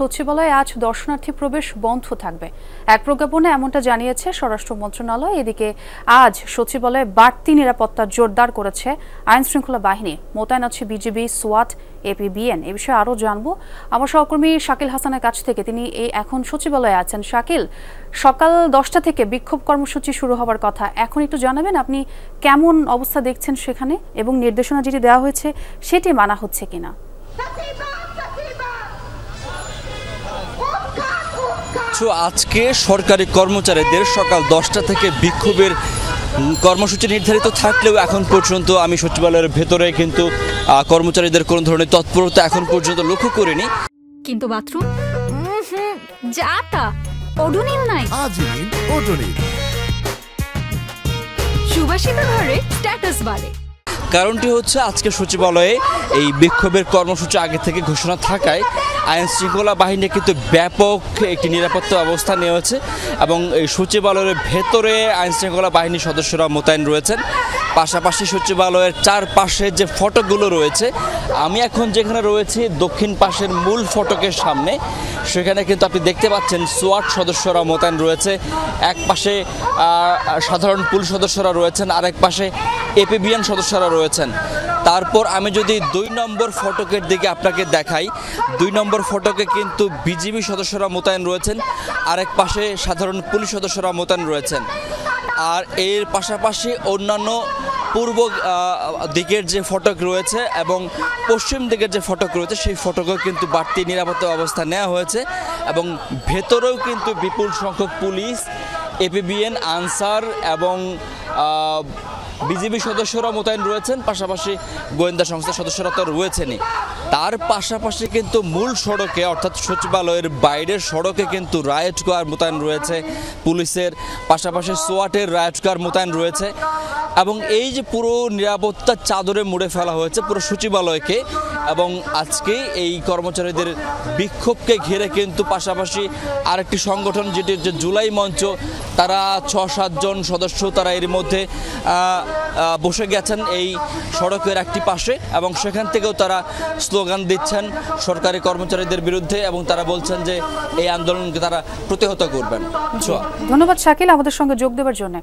সচিবালয়ে আজ দর্শনার্থী প্রবেশ বন্ধ থাকবে। এক প্রজ্ঞাপনে এমনটা জানিয়েছে স্বরাষ্ট্র মন্ত্রণালয়। এদিকে আজ সচিবালয়ে বাড়তি নিরাপত্তা জোরদার করেছে আইন শৃঙ্খলা বাহিনী। মোতায়েন আছে বিজিবি, সোয়াট, এপিবিএন। এ বিষয়ে আরও জানবো আমার সহকর্মী শাকিল হাসানের কাছ থেকে। তিনি এখন সচিবালয়ে আছেন। শাকিল, সকাল 10টা থেকে বিক্ষোভ কর্মসূচি শুরু হওয়ার কথা, এখন একটু জানাবেন আপনি কেমন অবস্থা দেখছেন সেখানে এবং নির্দেশনা যেটি দেওয়া হয়েছে সেটি মানা হচ্ছে কিনা? আজকে সরকারি কর্মচারীদের সকাল 10টা থেকে বিক্ষোভের কর্মসূচি নির্ধারিত থাকলেও এখন পর্যন্ত আমি সচিবালয়ের ভেতরে কিন্তু কর্মচারীদের কোনো ধরনের তৎপরতা এখন পর্যন্ত লক্ষ্য করিনি। কিন্তু বাথরুম যাতা ওডোনিল নাই। ওডোনিল সুবাসিত ঘরে স্ট্যাটাস বাড়ে। কারণটি হচ্ছে আজকে সচিবালয়ে এই বিক্ষোভের কর্মসূচি আগে থেকে ঘোষণা থাকায় আইন শৃঙ্খলা বাহিনী কিন্তু ব্যাপক একটি নিরাপত্তা ব্যবস্থা নেওয়া হয়েছে এবং এই সচিবালয়ের ভেতরে আইন শৃঙ্খলা বাহিনীর সদস্যরা মোতায়েন রয়েছেন। পাশাপাশি সচিবালয়ের চারপাশে যে ফটকগুলো রয়েছে, আমি এখন যেখানে রয়েছি দক্ষিণ পাশের মূল ফটকের সামনে, সেখানে কিন্তু আপনি দেখতে পাচ্ছেন সোয়াট সদস্যরা মোতায়েন রয়েছে। এক পাশে সাধারণ পুলিশ সদস্যরা রয়েছেন, আরেক পাশে এপিবিএন সদস্যরা রয়েছেন। তারপর আমি যদি 2 নম্বর ফটকের দিকে আপনাকে দেখাই, 2 নম্বর ফটকে কিন্তু বিজিবি সদস্যরা মোতায়েন রয়েছেন, আরেক পাশে সাধারণ পুলিশ সদস্যরা মোতায়েন রয়েছেন। আর এর পাশাপাশি অন্যান্য পূর্ব দিকের যে ফটক রয়েছে এবং পশ্চিম দিকের যে ফটক রয়েছে সেই ফটকেও কিন্তু বাড়তি নিরাপত্তা ব্যবস্থা নেওয়া হয়েছে এবং ভেতরেও কিন্তু বিপুল সংখ্যক পুলিশ, এপিবিএন, আনসার এবং বিজিবি সদস্যরা মোতায়েন রয়েছেন। পাশাপাশি গোয়েন্দা সংস্থার সদস্যরা তো রয়েছেনই। তার পাশাপাশি কিন্তু মূল সড়কে অর্থাৎ সচিবালয়ের বাইরের সড়কে কিন্তু রাইট স্কোয়াড মোতায়েন রয়েছে পুলিশের, পাশাপাশি সোয়াটের রাইট স্কোয়াড মোতায়েন রয়েছে এবং এই যে পুরো নিরাপত্তার চাদরে মুড়ে ফেলা হয়েছে পুরো সচিবালয়কে। এবং আজকে এই কর্মচারীদের বিক্ষোভকে ঘিরে কিন্তু পাশাপাশি আরেকটি সংগঠন যেটির যে জুলাই মঞ্চ, তারা 6-7 জন সদস্য তারা এর মধ্যে বসে গেছেন এই সড়কের একটি পাশে এবং সেখান থেকেও তারা স্লোগান দিচ্ছেন সরকারি কর্মচারীদের বিরুদ্ধে এবং তারা বলছেন যে এই আন্দোলনকে তারা প্রতিহত করবেন। ধন্যবাদ শাকিল আমাদের সঙ্গে যোগ দেওয়ার জন্য।